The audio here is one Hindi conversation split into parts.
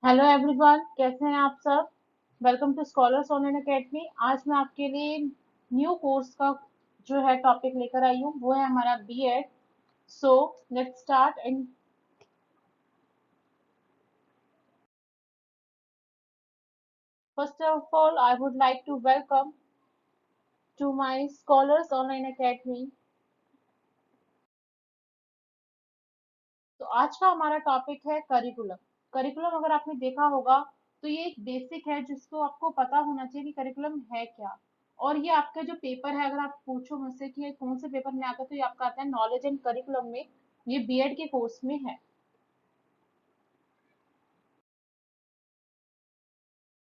हेलो एवरीवन, कैसे हैं आप सब। Welcome to Scholars Online Academy. आज मैं आपके लिए न्यू कोर्स का जो है टॉपिक लेकर आई हूँ, वो है हमारा BEd. So let's start. And first of all I would like to welcome to my Scholars Online Academy. तो आज का हमारा टॉपिक है करिकुलम। करिकुलम अगर आपने देखा होगा तो ये एक बेसिक है जिसको आपको पता होना चाहिए कि करिकुलम है क्या। और ये आपका जो पेपर है, अगर आप पूछो मुझसे कि ये कौन से पेपर में आता है, तो ये आपका आता है नॉलेज एंड करिकुलम में। ये बीएड के कोर्स में है।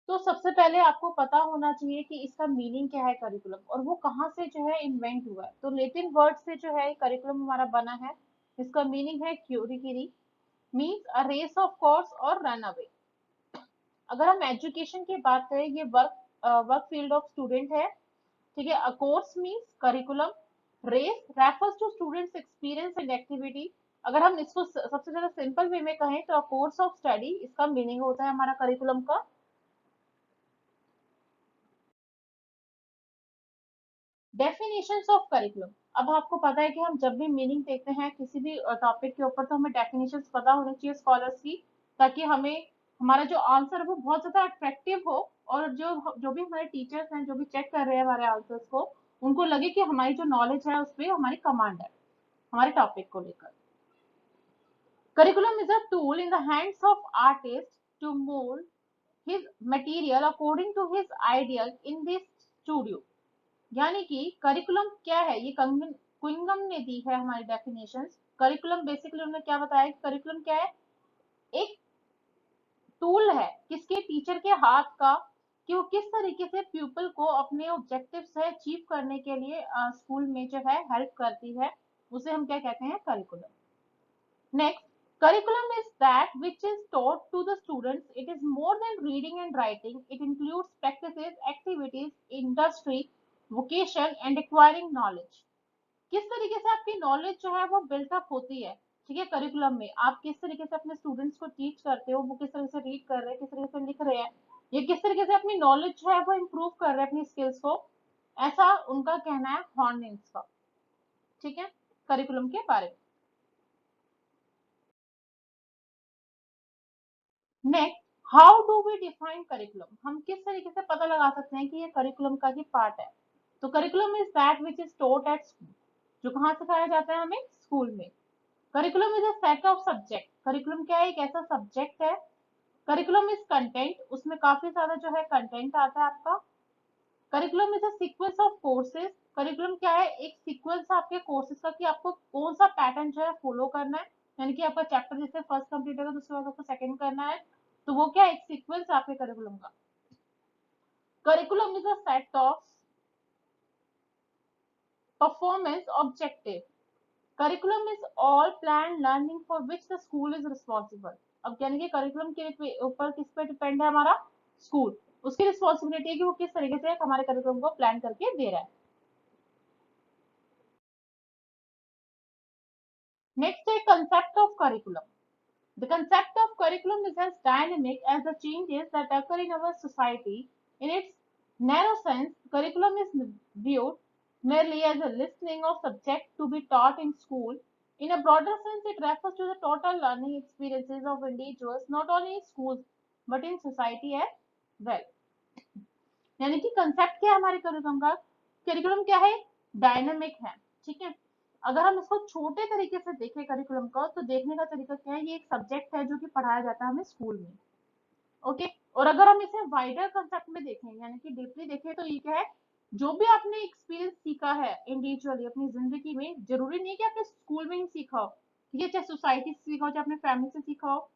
तो सबसे पहले आपको पता होना चाहिए कि इसका मीनिंग क्या है करिकुलम, और वो कहाँ से जो है इन्वेंट हुआ है। तो लेटिन वर्ड से जो है करिकुलम हमारा बना है। इसका मीनिंग है क्यूरिकिरी, means a race of course और रन अवे। अगर हम एजुकेशन की बात करें, ये वर्क फील्ड ऑफ स्टूडेंट है। ठीक है। Course means curriculum. Race refers to students experience and activity. अगर हम इसको सबसे ज्यादा सिंपल वे में कहें तो कोर्स ऑफ स्टडी इसका मीनिंग होता है हमारा करिकुलम का। Definitions of curriculum. अब आपको पता है कि हम जब भी मीनिंग देखते हैं किसी भी टॉपिक के ऊपर, तो हमें डेफिनेशंस पता होनी चाहिए स्कॉलर्स की, ताकि हमें हमारा जो आंसर है वो बहुत ज्यादा अट्रैक्टिव हो। और जो जो भी हमारे टीचर्स हैं, जो भी चेक कर रहे हैं हमारे आंसर्स को, उनको लगे कि हमारी जो नॉलेज है उस पर हमारी कमांड है हमारे टॉपिक को लेकर। Curriculum is a tool in the hands of artist to mold his material according to his ideal in this studio। यानी कि करिकुलम क्या है, ये क्विंगम ने दी है हमारी डेफिनेशन। करिकुलम बेसिकली उन्होंने क्या बताया कि करिकुलम क्या है। एक टूल है किसके, टीचर के हाथ का, कि वो किस तरीके से प्यूपल को अपने ऑब्जेक्टिव से अचीव करने के लिए स्कूल में जो है हेल्प करती है। उसे हम क्या कहते हैं, curriculum. Next, curriculum is that which is taught to the students. It is more than reading and writing. It includes practices, activities, industry, vocation and acquiring knowledge। किस तरीके से आपकी नॉलेज जो है वो बिल्टअप होती है। ठीक है, करिकुलम में आप किस तरीके से अपने स्टूडेंट्स को टीच करते हो, वो किस तरह से रीड कर रहे हैं, किस तरीके से लिख रहे हैं, ये किस तरीके से अपनी नॉलेज जो है वो इम्प्रूव कर रहे हैं अपनी स्किल्स को। ऐसा उनका कहना है हॉर्निंग्स का। ठीक है, करिकुलम के बारे में। Next, how do we define curriculum. हम किस तरीके से पता लगा सकते हैं कि ये करिकुलम का ही पार्ट है। तो curriculum is that which is taught at school. जो कहाँ सिखाया जाता है हमें, स्कूल में। Curriculum is a set of subject. Curriculum क्या है, एक ऐसा सब्जेक्ट है। करिकुलम इज कंटेंट, उसमें काफी सारा जो है कंटेंट आता है आपका। Curriculum is a sequence of courses. Curriculum क्या है, एक सीक्वेंस आपके कोर्सेज का, कि आपको कौन सा पैटर्न जो है फॉलो करना है। यानी कि आपका चैप्टर जैसे फर्स्ट कंप्लीट होगा तो उसके बाद आपको सेकंड करना है। तो वो क्या है, एक सीक्वेंस आपके करिकुलम का। Curriculum is a set of performance objective. Curriculum is all plan learning for which the school is responsible. अब यानी कि करिकुलम के ऊपर किस पे डिपेंड है हमारा, स्कूल। उसकी रिस्पॉन्सिबिलिटी है कि वो किस तरीके से हमारे करिकुलम को प्लान करके दे रहा है। नेक्स्ट है concept of curriculum. The concept of curriculum is as dynamic as the changes that occur in our society. In its narrow sense, curriculum is viewed merely as a listing of subjects to be taught in school. In a broader sense, it refers to the total learning experiences of individuals, not only in schools, but in society as well. यानी कि कंसेप्ट क्या है हमारे करिकुलम का। करिकुलम क्या है, डायनामिक है। ठीक है। अगर हम इसको छोटे तरीके से देखें करिकुलम का, तो देखने का तरीका क्या है, ये एक सब्जेक्ट है जो कि पढ़ाया जाता है हमें स्कूल में। ओके। और अगर हम इसे वाइडर कंसेप्ट में देखें, यानी कि डीपली देखें, तो ये क्या है, जो भी आपने एक्सपीरियंस सीखा है इंडिविजुअली अपनी जिंदगी में, जरूरी नहीं है कि आपने स्कूल में ही सीखा हो। ठीक है, चाहे सोसाइटी से सीखा हो, चाहे अपने फैमिली से सीखा हो,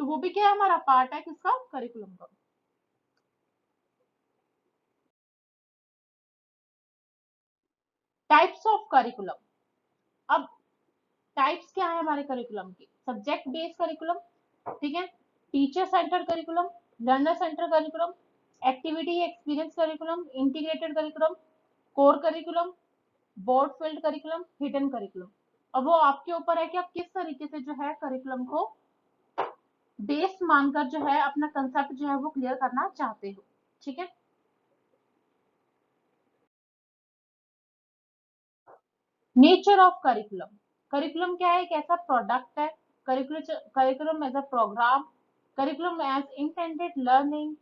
तो वो भी क्या है, हमारा पार्ट है किसका, करिकुलम का। Types of curriculum. अब टाइप्स क्या है हमारे करिकुलम की, सब्जेक्ट बेस्ड करिकुलम। ठीक है। Teacher centre curriculum, learner centre curriculum, activity experience curriculum, integrated curriculum, core curriculum, board field curriculum, hidden curriculum. अब वो आपके ऊपर है कि आप किस तरीके से जो है करिकुलम को बेस मानकर जो है अपना कंसेप्ट जो है वो क्लियर करना चाहते हो। ठीक है। Nature of curriculum. करिकुलम क्या है? एक ऐसा प्रोडक्ट है। Curriculum as a programme, curriculum as intended learning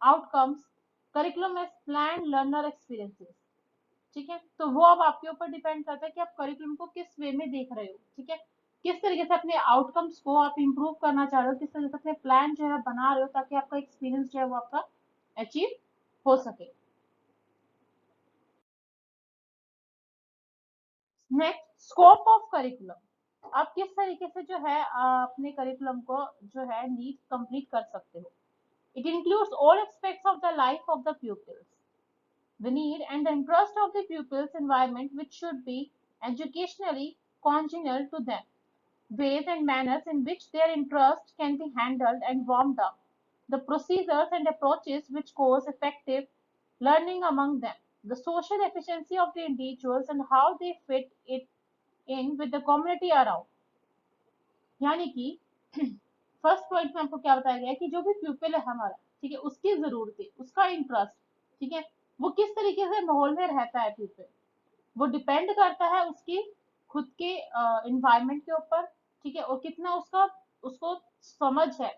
outcomes, curriculum as plan learner experiences. ठीक है। तो वो अब आपके ऊपर डिपेंड करता है कि आप करिकुलम को किस वे में देख रहे हो। ठीक है। किस तरीके से अपने आउटकम्स को आप इंप्रूव करना चाह रहे हो, किस तरीके से अपने प्लान जो है बना रहे हो ताकि आपका एक्सपीरियंस जो है वो आपका अचीव हो सके। Next, scope of curriculum. आप किस तरीके से जो है अपने करिकुलम को जो है नीड कंप्लीट कर सकते हो। It includes all aspects of the life of the pupils, the need and the interest of the pupils environment which should be educationally congenial to them, ways and manners in which their interest can be handled and warmed up, the procedures and approaches which cause effective learning among them, the social efficiency of the individuals and how they fit it in with the community around। यानी कि फर्स्ट पॉइंट में आपको क्या बताया गया है कि जो भी प्यूपिल है हमारा, ठीक है, उसकी जरूरतें, उसका इंटरेस्ट, ठीक है, वो किस तरीके से माहौल में रहता है प्यूपिल, वो डिपेंड करता है उसकी खुद के इन्वायरमेंट के ऊपर। ठीक है। और कितना उसका उसको समझ है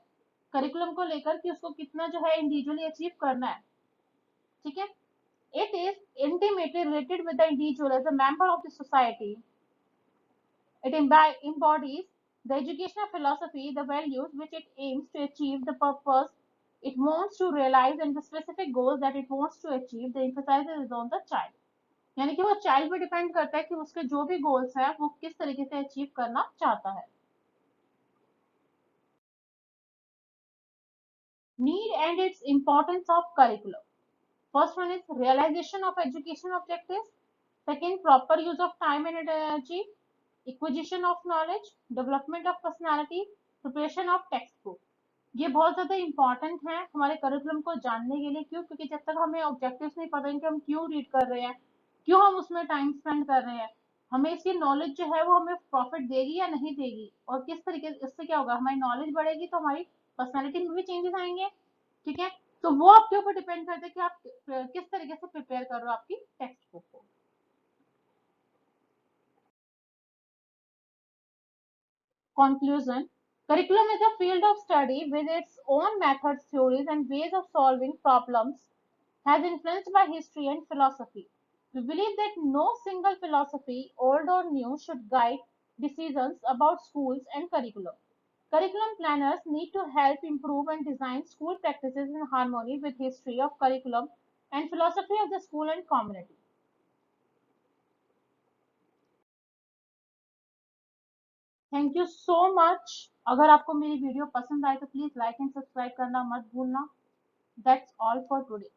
करिकुलम को लेकर कि उसको कितना जो है इंडिविजुअली अचीव करना है। ठीक है। It is intimately related with the individual as a member of the society. It embodies the educational philosophy, the values which it aims to achieve, the purpose it wants to realize, and the specific goals that it wants to achieve. The emphasis is on the child। यानी कि वो चाइल्ड पे डिपेंड करता है कि उसके जो भी गोल्स है वो किस तरीके से अचीव करना चाहता है। Need and its importance of curriculum. First one is realisation of education objectives, second proper use of time and energy, acquisition of knowledge, development of personality, preparation of text book. ये बहुत ज्यादा इंपॉर्टेंट है हमारे करिकुलम को जानने के लिए। क्यों? क्योंकि जब तक हमें ऑब्जेक्टिव्स नहीं पता कि हम क्यों रीड कर रहे हैं, क्यों हम उसमें टाइम स्पेंड कर रहे हैं, हमें इसकी नॉलेज जो है वो हमें प्रॉफिट देगी या नहीं देगी, और किस तरीके इससे क्या होगा, हमारी नॉलेज बढ़ेगी तो हमारी पर्सनैलिटी में भी चेंजेस आएंगे। ठीक है। तो वो आपके ऊपर डिपेंड करता है कि आप किस तरीके से प्रिपेयर कर रहे हो आपकी टेक्स्ट बुक को। Conclusion: curriculum is a field of study with its own methods, theories, and ways of solving problems, has influenced by history and philosophy. We believe that no single philosophy, old or new, should guide decisions about schools and curriculum. Curriculum planners need to help improve and design school practices in harmony with history of curriculum and philosophy of the school and community. Thank you so much. अगर आपको मेरी वीडियो पसंद आए तो प्लीज लाइक एंड सब्सक्राइब करना मत भूलना। That's all for today.